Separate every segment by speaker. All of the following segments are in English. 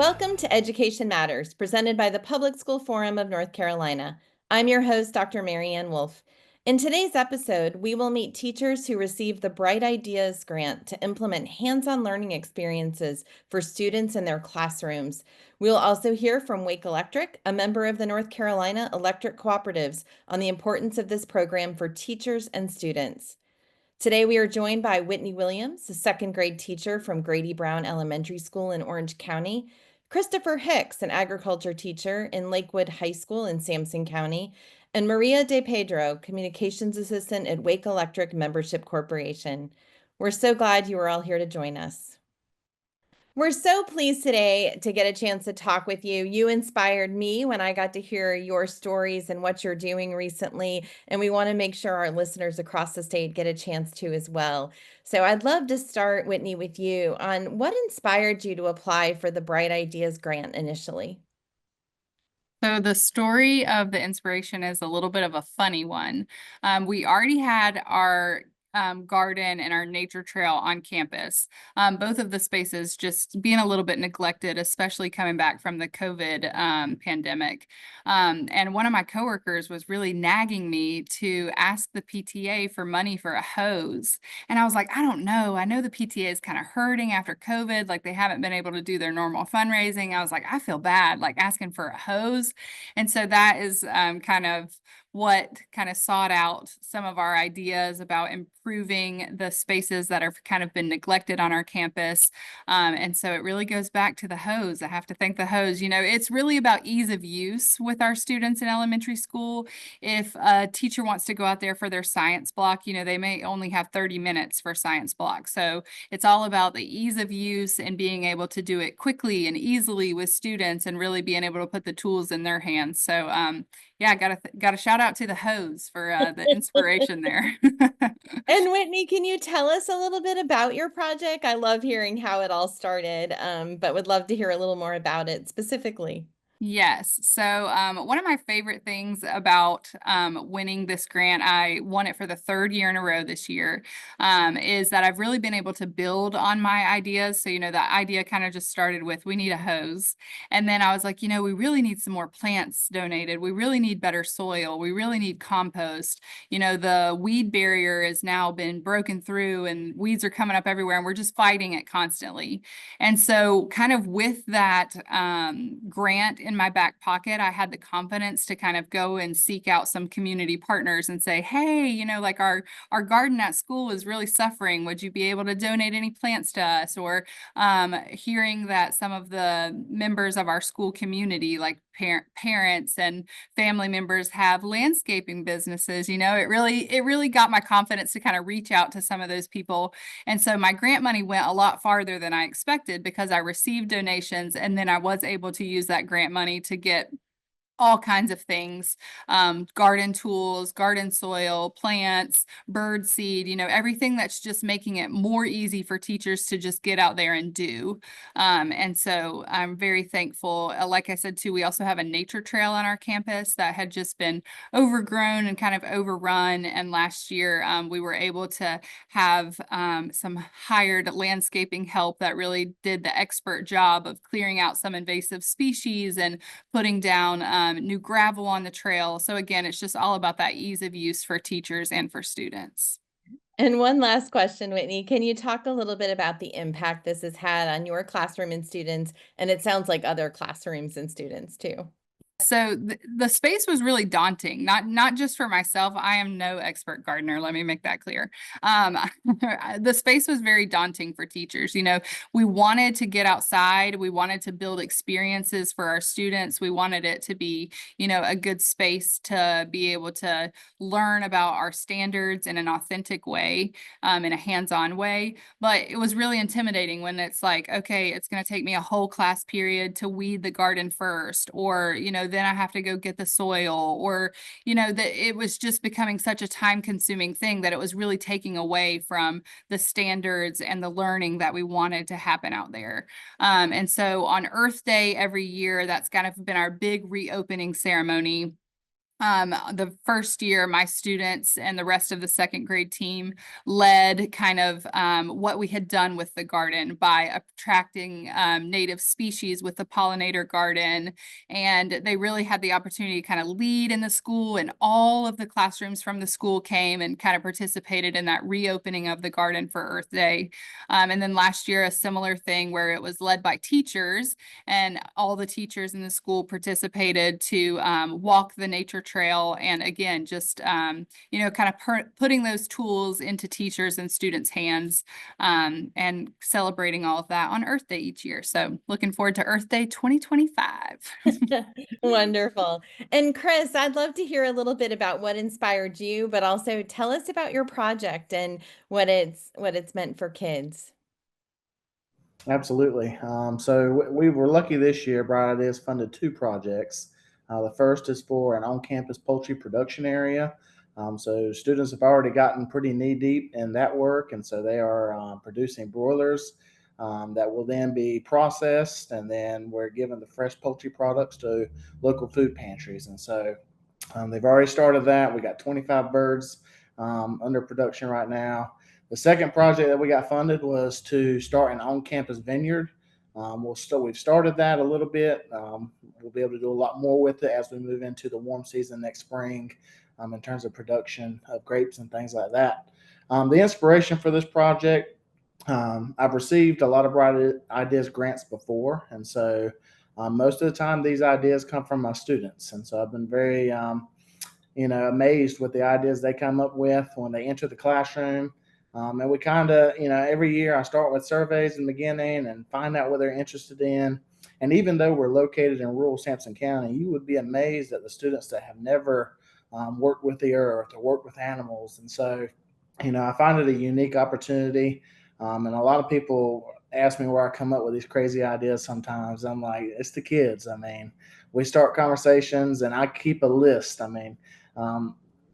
Speaker 1: Welcome to Education Matters, presented by the Public School Forum of North Carolina. I'm your host, Dr. Marianne Wolf. In today's episode, we will meet teachers who received the Bright Ideas Grant to implement hands-on learning experiences for students in their classrooms. We'll also hear from Wake Electric, a member of the North Carolina Electric Cooperatives, on the importance of this program for teachers and students. Today, we are joined by Whitney Williams, a second grade teacher from Grady Brown Elementary School in Orange County, Christopher Hicks, an agriculture teacher in Lakewood High School in Sampson County, and Maria De Pedro, communications assistant at Wake Electric Membership Corporation. We're so glad you are all here to join us. We're so pleased today to get a chance to talk with you. You inspired me when I got to hear your stories and what you're doing recently, and we want to make sure our listeners across the state get a chance to as well. So I'd love to start, Whitney, with you on what inspired you to apply for the Bright Ideas Grant initially.
Speaker 2: So the story of the inspiration is a little bit of a funny one. We already had our garden and our nature trail on campus. Both of the spaces just being a little bit neglected, especially coming back from the COVID pandemic. And one of my coworkers was really nagging me to ask the PTA for money for a hose. And I was like, I don't know. I know the PTA is kind of hurting after COVID. Like they haven't been able to do their normal fundraising. I was like, I feel bad, like asking for a hose. And so that is kind of what kind of sought out some of our ideas about improving the spaces that have kind of been neglected on our campus. And so it really goes back to the hose. I have to thank the hose. You know, it's really about ease of use with our students in elementary school. If a teacher wants to go out there for their science block, you know, they may only have 30 minutes for science block. So it's all about the ease of use and being able to do it quickly and easily with students and really being able to put the tools in their hands. So yeah, got a shout out to the hose for the inspiration there.
Speaker 1: And Whitney, can you tell us a little bit about your project? I love hearing how it all started, but would love to hear a little more about it specifically.
Speaker 2: Yes. So one of my favorite things about winning this grant, I won it for the third year in a row this year, is that I've really been able to build on my ideas. So, you know, that idea kind of just started with, we need a hose. And then I was like, you know, we really need some more plants donated. We really need better soil. We really need compost. You know, the weed barrier has now been broken through and weeds are coming up everywhere and we're just fighting it constantly. And so kind of with that grant in my back pocket, I had the confidence to kind of go and seek out some community partners and say, hey, you know, like our garden at school is really suffering. Would you be able to donate any plants to us? Or hearing that some of the members of our school community, like parents and family members, have landscaping businesses, you know, it really got my confidence to kind of reach out to some of those people. And so my grant money went a lot farther than I expected because I received donations and then I was able to use that grant money to get all kinds of things, garden tools, garden soil, plants, bird seed, you know, everything that's just making it more easy for teachers to just get out there and do. And so I'm very thankful. Like I said, too, we also have a nature trail on our campus that had just been overgrown and kind of overrun. And last year we were able to have some hired landscaping help that really did the expert job of clearing out some invasive species and putting down new gravel on the trail. So again, it's just all about that ease of use for teachers and for students.
Speaker 1: And one last question, Whitney. Can you talk a little bit about the impact this has had on your classroom and students? And it sounds like other classrooms and students too.
Speaker 2: So the space was really daunting, not just for myself. I am no expert gardener. Let me make that clear. The space was very daunting for teachers. You know, we wanted to get outside. We wanted to build experiences for our students. We wanted it to be, you know, a good space to be able to learn about our standards in an authentic way, in a hands-on way. But it was really intimidating when it's like, okay, it's going to take me a whole class period to weed the garden first, or, you know, then I have to go get the soil, or, you know, that it was just becoming such a time consuming thing that it was really taking away from the standards and the learning that we wanted to happen out there. And so on Earth Day every year, that's kind of been our big reopening ceremony. The first year, my students and the rest of the second grade team led kind of what we had done with the garden by attracting native species with the pollinator garden. And they really had the opportunity to kind of lead in the school, and all of the classrooms from the school came and kind of participated in that reopening of the garden for Earth Day. And then last year, a similar thing where it was led by teachers, and all the teachers in the school participated to walk the nature trail. And again, just, kind of putting those tools into teachers and students' hands, and celebrating all of that on Earth Day each year. So looking forward to Earth Day 2025.
Speaker 1: Wonderful. And Chris, I'd love to hear a little bit about what inspired you, but also tell us about your project and what it's meant for kids.
Speaker 3: Absolutely. So we were lucky this year. Bright Ideas funded two projects. The first is for an on-campus poultry production area. So students have already gotten pretty knee deep in that work, and so they are producing broilers that will then be processed, and then we're giving the fresh poultry products to local food pantries. And so they've already started that. We got 25 birds under production right now. The second project that we got funded was to start an on-campus vineyard. We've started that a little bit. We'll be able to do a lot more with it as we move into the warm season next spring, in terms of production of grapes and things like that. The inspiration for this project, I've received a lot of Bright Ideas grants before, and so most of the time these ideas come from my students, and so I've been very amazed with the ideas they come up with when they enter the classroom. And we kind of, every year I start with surveys in the beginning and find out what they're interested in. And even though we're located in rural Sampson County, you would be amazed at the students that have never worked with the earth or worked with animals. And so, I find it a unique opportunity. And a lot of people ask me where I come up with these crazy ideas sometimes. I'm like, it's the kids. I mean, we start conversations and I keep a list. I mean,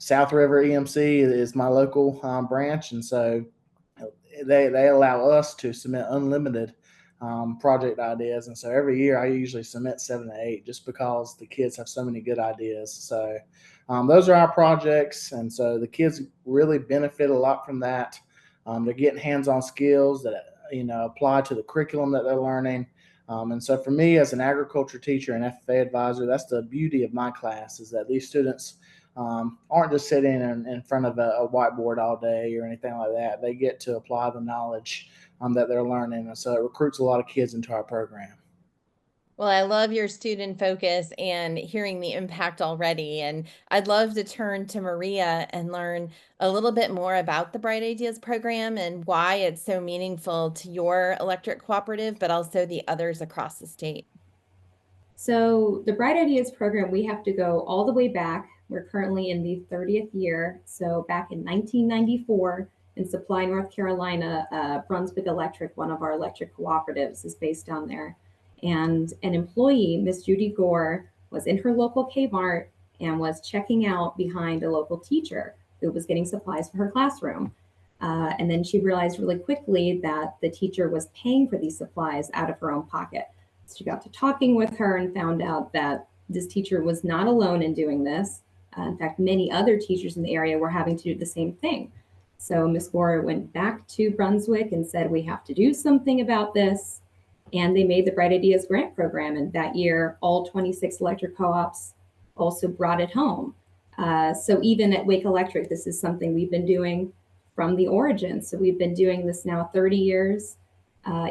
Speaker 3: South River EMC is my local branch, and so they allow us to submit unlimited project ideas. And so every year I usually submit 7 to 8 just because the kids have so many good ideas. So those are our projects, and so the kids really benefit a lot from that. They're getting hands-on skills that apply to the curriculum that they're learning. And so for me as an agriculture teacher and FFA advisor, that's the beauty of my class, is that these students aren't just sitting in front of a whiteboard all day or anything like that. They get to apply the knowledge that they're learning. And so it recruits a lot of kids into our program.
Speaker 1: Well, I love your student focus and hearing the impact already. And I'd love to turn to Maria and learn a little bit more about the Bright Ideas program and why it's so meaningful to your electric cooperative, but also the others across the state.
Speaker 4: So the Bright Ideas program, we have to go all the way back. We're currently in the 30th year. So back in 1994 in Supply, North Carolina, Brunswick Electric, one of our electric cooperatives, is based down there. And an employee, Miss Judy Gore, was in her local Kmart and was checking out behind a local teacher who was getting supplies for her classroom. And then she realized really quickly that the teacher was paying for these supplies out of her own pocket. She got to talking with her and found out that this teacher was not alone in doing this. In fact, many other teachers in the area were having to do the same thing. So Ms. Gore went back to Brunswick and said, we have to do something about this. And they made the Bright Ideas Grant Program. And that year, all 26 electric co-ops also brought it home. So even at Wake Electric, this is something we've been doing from the origin. So we've been doing this now 30 years.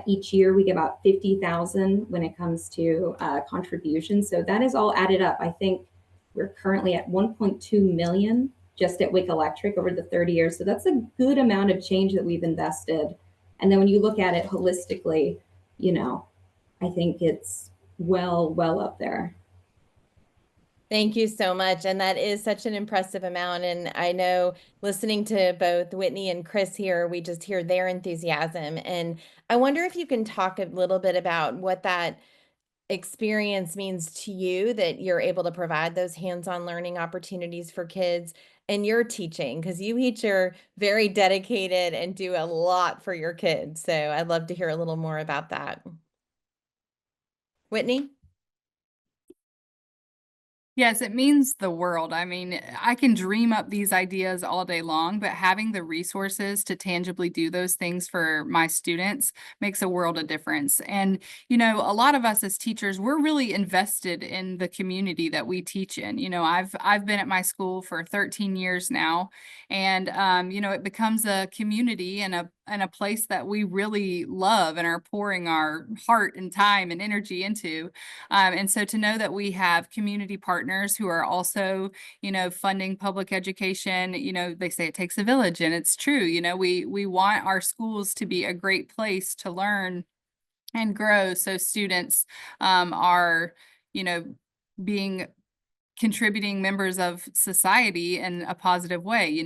Speaker 4: Each year we get about 50,000 when it comes to contributions. So that is all added up. I think we're currently at 1.2 million just at Wake Electric over the 30 years. So that's a good amount of change that we've invested. And then when you look at it holistically, I think it's well up there.
Speaker 1: Thank you so much. And that is such an impressive amount. And I know listening to both Whitney and Chris here, we just hear their enthusiasm. And I wonder if you can talk a little bit about what that experience means to you, that you're able to provide those hands-on learning opportunities for kids and your teaching, because you each are very dedicated and do a lot for your kids. So I'd love to hear a little more about that. Whitney?
Speaker 2: Yes, it means the world. I mean, I can dream up these ideas all day long, but having the resources to tangibly do those things for my students makes a world of difference. And, a lot of us as teachers, we're really invested in the community that we teach in. I've been at my school for 13 years now, and it becomes a community and a place that we really love and are pouring our heart and time and energy into. And so to know that we have community partners who are also, funding public education, they say it takes a village, and it's true. We want our schools to be a great place to learn and grow, so students are, being contributing members of society in a positive way.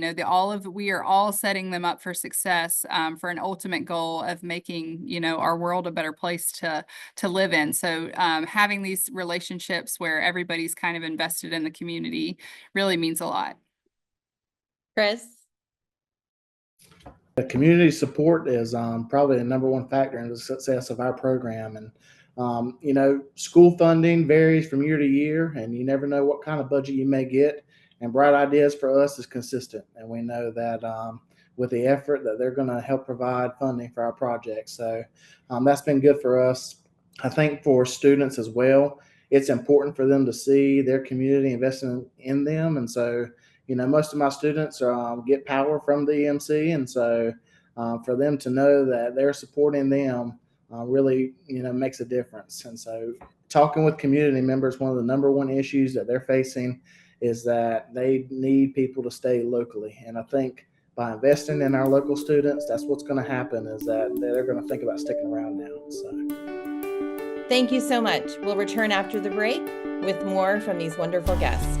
Speaker 2: We are all setting them up for success, for an ultimate goal of making, our world a better place to live in. So having these relationships where everybody's kind of invested in the community really means a lot.
Speaker 1: Chris?
Speaker 3: The community support is probably the number one factor in the success of our program. And school funding varies from year to year, and you never know what kind of budget you may get. And Bright Ideas for us is consistent, and we know that with the effort that they're going to help provide funding for our projects. So that's been good for us. I think for students as well, it's important for them to see their community investing in them. And so, most of my students get power from the EMC, and so for them to know that they're supporting them really, makes a difference. And so talking with community members, one of the number one issues that they're facing is that they need people to stay locally. And I think by investing in our local students, that's what's going to happen, is that they're going to think about sticking around now. So
Speaker 1: Thank you so much. We'll return after the break with more from these wonderful guests.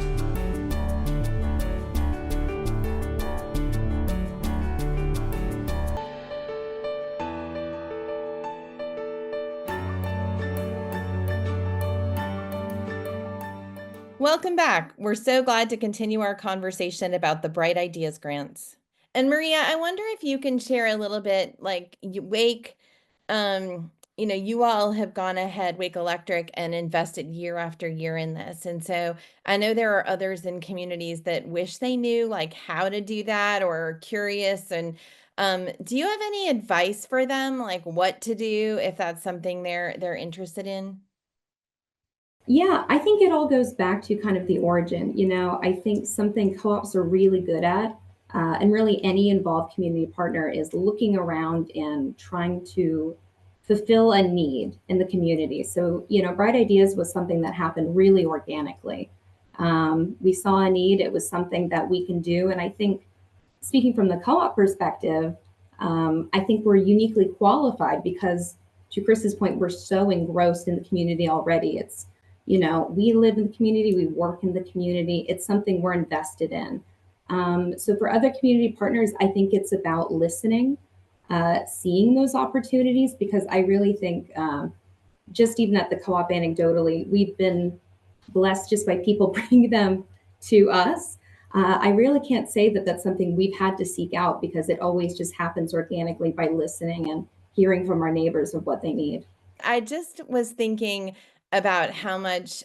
Speaker 1: Welcome back. We're so glad to continue our conversation about the Bright Ideas grants. And Maria, I wonder if you can share a little bit, like Wake, you all have gone ahead, Wake Electric, and invested year after year in this. And so I know there are others in communities that wish they knew like how to do that or are curious. And do you have any advice for them, like what to do if that's something they're interested in?
Speaker 4: Yeah, I think it all goes back to kind of the origin. I think something co-ops are really good at, and really any involved community partner is looking around and trying to fulfill a need in the community. So, Bright Ideas was something that happened really organically. We saw a need, it was something that we can do. And I think, speaking from the co-op perspective, I think we're uniquely qualified because, to Chris's point, we're so engrossed in the community already. We live in the community, we work in the community. It's something we're invested in. So for other community partners, I think it's about listening, seeing those opportunities, because I really think just even at the co-op anecdotally, we've been blessed just by people bringing them to us. I really can't say that that's something we've had to seek out, because it always just happens organically by listening and hearing from our neighbors of what they need.
Speaker 1: I just was thinking about how much,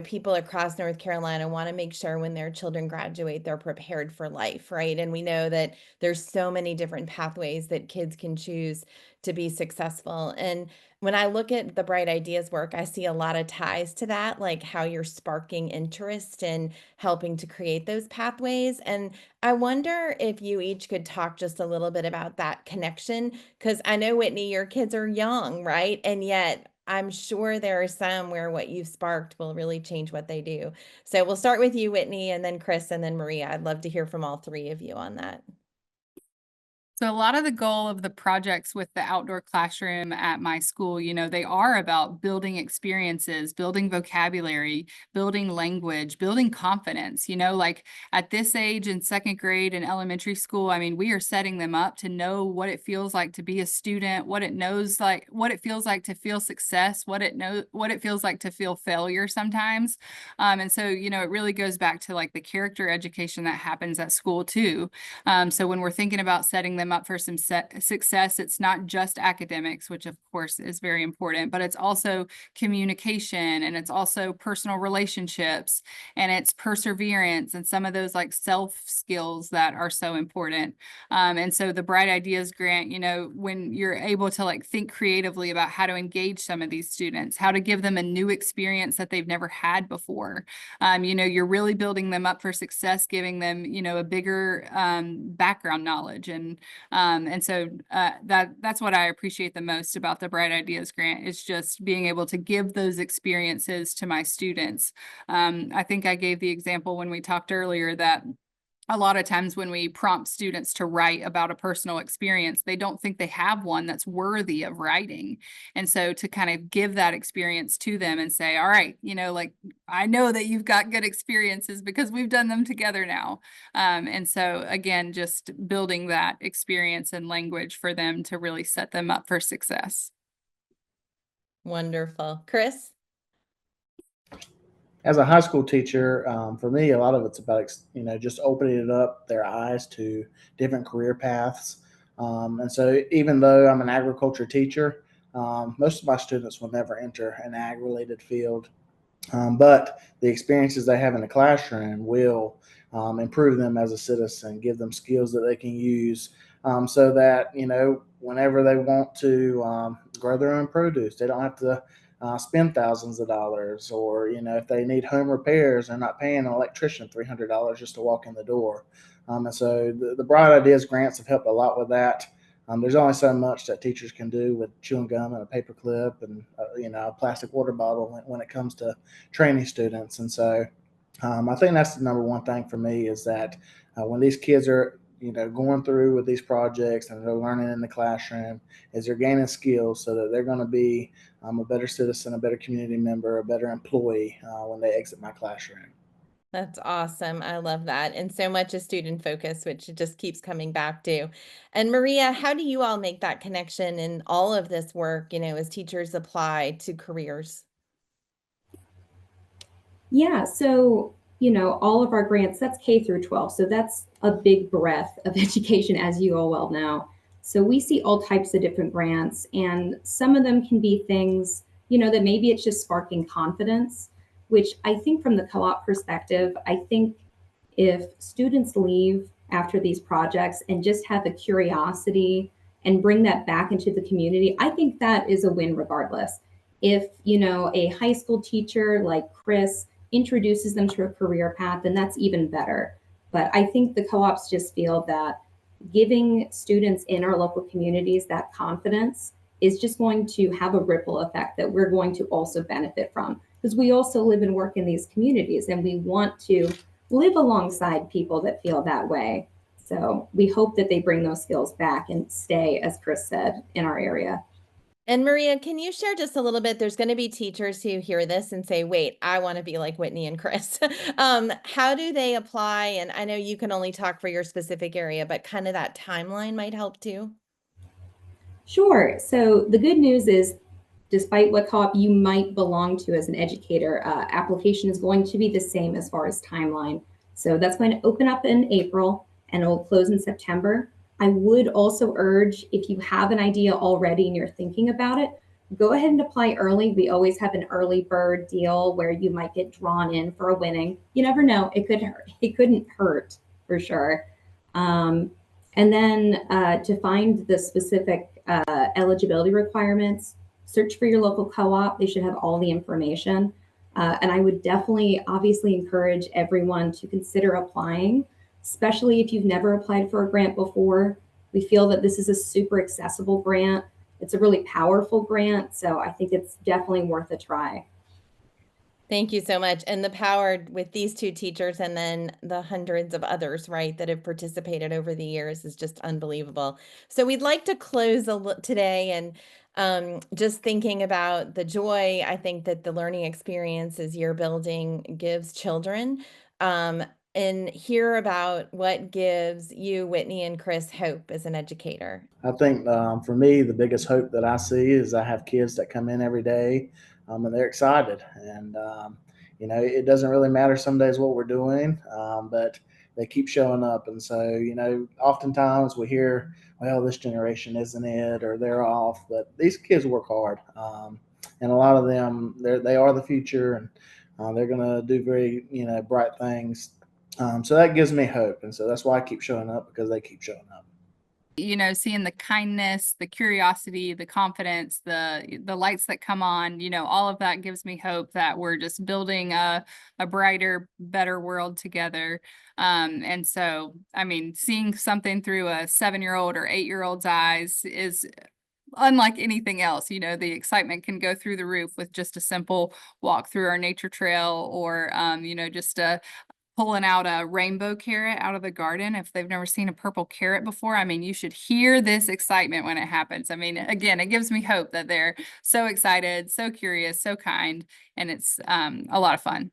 Speaker 1: people across North Carolina want to make sure when their children graduate, they're prepared for life, right? And we know that there's so many different pathways that kids can choose to be successful. And when I look at the Bright Ideas work, I see a lot of ties to that, like how you're sparking interest and helping to create those pathways. And I wonder if you each could talk just a little bit about that connection, because I know, Whitney, your kids are young, right? And yet I'm sure there are some where what you've sparked will really change what they do. So we'll start with you, Whitney, and then Chris, and then Maria. I'd love to hear from all three of you on that.
Speaker 2: So a lot of the goal of the projects with the outdoor classroom at my school, they are about building experiences, building vocabulary, building language, building confidence. Like at this age in second grade in elementary school, I mean, we are setting them up to know what it feels like to be a student, what it feels like to feel success, what it feels like to feel failure sometimes. And so, it really goes back to like the character education that happens at school too. So when we're thinking about setting them them up for some success. It's not just academics, which of course is very important, but it's also communication, and it's also personal relationships, and it's perseverance, and some of those like self skills that are so important. And so the Bright Ideas Grant, when you're able to like think creatively about how to engage some of these students, how to give them a new experience that they've never had before, you're really building them up for success, giving them, a bigger background knowledge. And so that's what I appreciate the most about the Bright Ideas Grant, is just being able to give those experiences to my students. I think I gave the example when we talked earlier that a lot of times when we prompt students to write about a personal experience, they don't think they have one that's worthy of writing. And so to kind of give that experience to them and say, all right, like, I know that you've got good experiences because we've done them together now. And so again, just building that experience and language for them to really set them up for success.
Speaker 1: Wonderful. Chris?
Speaker 3: As a high school teacher, for me, a lot of it's about, just opening up their eyes to different career paths. And so even though I'm an agriculture teacher, most of my students will never enter an ag-related field. But the experiences they have in the classroom will improve them as a citizen, give them skills that they can use, so that, whenever they want to grow their own produce, they don't have to spend thousands of dollars, or, if they need home repairs, they're not paying an electrician $300 just to walk in the door. And so the Bright Ideas grants have helped a lot with that. There's only so much that teachers can do with chewing gum and a paper clip and a plastic water bottle when it comes to training students. And so I think that's the number one thing for me, is that when these kids are going through with these projects and they're learning in the classroom, is they're gaining skills so that they're going to be a better citizen, a better community member, a better employee when they exit my classroom.
Speaker 1: That's awesome. I love that. And so much is student focus, which it just keeps coming back to. And Maria, how do you all make that connection in all of this work, as teachers apply to careers?
Speaker 4: Yeah, so all of our grants, that's K through 12. So that's a big breadth of education, as you all well know. So we see all types of different grants, and some of them can be things, that maybe it's just sparking confidence, which I think from the co-op perspective, I think if students leave after these projects and just have the curiosity and bring that back into the community, I think that is a win regardless. If, a high school teacher like Chris introduces them to a career path, then that's even better. But I think the co-ops just feel that giving students in our local communities that confidence is just going to have a ripple effect that we're going to also benefit from, because we also live and work in these communities, and we want to live alongside people that feel that way. So we hope that they bring those skills back and stay, as Chris said, in our area.
Speaker 1: And Maria, can you share just a little bit? There's going to be teachers who hear this and say, wait, I want to be like Whitney and Chris. How do they apply? And I know you can only talk for your specific area, but kind of that timeline might help too.
Speaker 4: Sure. So the good news is, despite what co-op you might belong to as an educator, application is going to be the same as far as timeline. So that's going to open up in April and it will close in September. I would also urge, if you have an idea already and you're thinking about it, go ahead and apply early. We always have an early bird deal where you might get drawn in for a winning. You never know. It could hurt. It couldn't hurt for sure. And then to find the specific eligibility requirements, search for your local co-op. They should have all the information. And I would definitely, obviously, encourage everyone to consider applying, especially if you've never applied for a grant before. We feel that this is a super accessible grant. It's a really powerful grant. So I think it's definitely worth a try.
Speaker 1: Thank you so much. And the power with these two teachers and then the hundreds of others, right, that have participated over the years is just unbelievable. So we'd like to close today and just thinking about the joy, I think, that the learning experiences you're building gives children, and hear about what gives you, Whitney and Chris, hope as an educator.
Speaker 3: I think for me, the biggest hope that I see is I have kids that come in every day and they're excited. And, it doesn't really matter some days what we're doing, but, they keep showing up. And so, oftentimes we hear, well, this generation isn't it, or they're off, but these kids work hard. And a lot of them, they are the future, and they're going to do very, bright things. So that gives me hope. And so that's why I keep showing up, because they keep showing up.
Speaker 2: Seeing the kindness, the curiosity, the confidence, the lights that come on, all of that gives me hope that we're just building a brighter, better world together. And so, seeing something through a 7-year-old or 8-year-old's eyes is unlike anything else. The excitement can go through the roof with just a simple walk through our nature trail, or, just pulling out a rainbow carrot out of the garden. If they've never seen a purple carrot before, you should hear this excitement when it happens. Again, it gives me hope that they're so excited, so curious, so kind, and it's a lot of fun.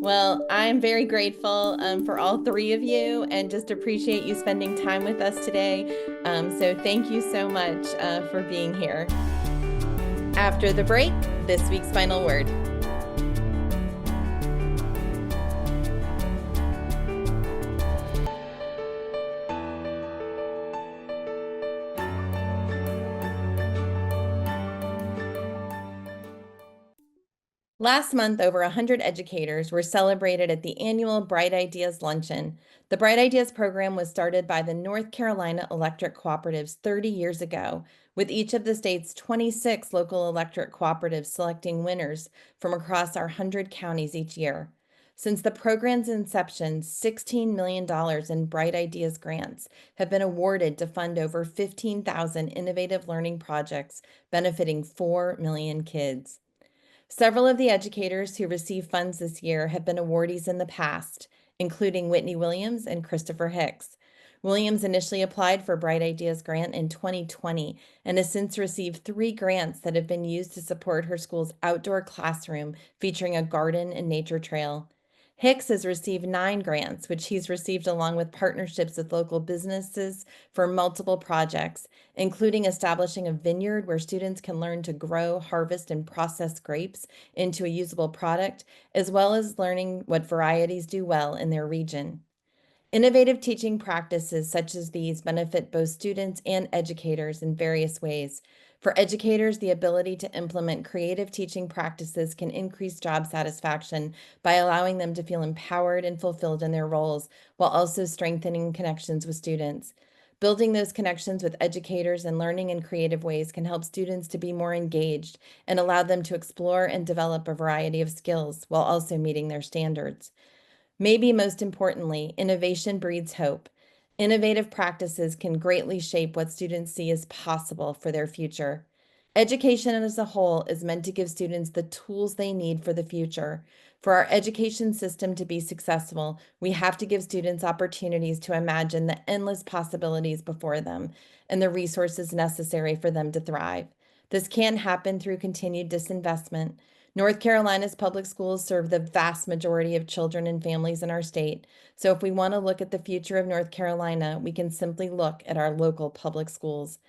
Speaker 1: Well, I'm very grateful for all three of you, and just appreciate you spending time with us today. So thank you so much for being here. After the break, this week's final word. Last month, over 100 educators were celebrated at the annual Bright Ideas Luncheon. The Bright Ideas program was started by the North Carolina Electric Cooperatives 30 years ago, with each of the state's 26 local electric cooperatives selecting winners from across our 100 counties each year. Since the program's inception, $16 million in Bright Ideas grants have been awarded to fund over 15,000 innovative learning projects benefiting 4 million kids. Several of the educators who received funds this year have been awardees in the past, including Whitney Williams and Christopher Hicks. Williams initially applied for Bright Ideas grant in 2020 and has since received 3 grants that have been used to support her school's outdoor classroom featuring a garden and nature trail. Hicks has received 9 grants, which he's received along with partnerships with local businesses for multiple projects, including establishing a vineyard where students can learn to grow, harvest, and process grapes into a usable product, as well as learning what varieties do well in their region. Innovative teaching practices such as these benefit both students and educators in various ways. For educators, the ability to implement creative teaching practices can increase job satisfaction by allowing them to feel empowered and fulfilled in their roles, while also strengthening connections with students. Building those connections with educators and learning in creative ways can help students to be more engaged and allow them to explore and develop a variety of skills while also meeting their standards. Maybe most importantly, innovation breeds hope. Innovative practices can greatly shape what students see as possible for their future. Education as a whole is meant to give students the tools they need for the future. For our education system to be successful, we have to give students opportunities to imagine the endless possibilities before them and the resources necessary for them to thrive. This can't happen through continued disinvestment. North Carolina's public schools serve the vast majority of children and families in our state. So if we want to look at the future of North Carolina, we can simply look at our local public schools.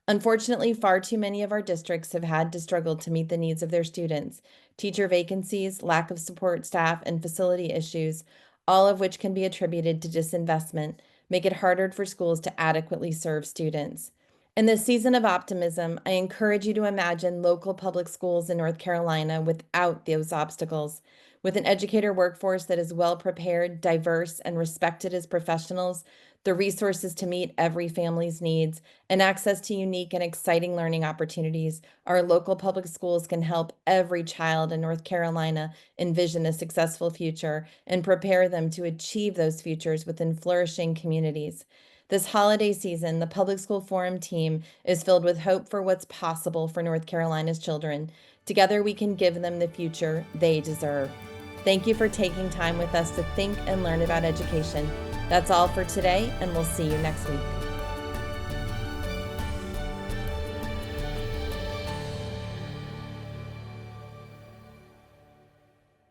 Speaker 1: Unfortunately, far too many of our districts have had to struggle to meet the needs of their students. Teacher vacancies, lack of support staff, and facility issues, all of which can be attributed to disinvestment, make it harder for schools to adequately serve students. In this season of optimism, I encourage you to imagine local public schools in North Carolina without those obstacles. With an educator workforce that is well prepared, diverse, and respected as professionals, the resources to meet every family's needs, and access to unique and exciting learning opportunities, our local public schools can help every child in North Carolina envision a successful future and prepare them to achieve those futures within flourishing communities. This holiday season, the Public School Forum team is filled with hope for what's possible for North Carolina's children. Together, we can give them the future they deserve. Thank you for taking time with us to think and learn about education. That's all for today, and we'll see you next week.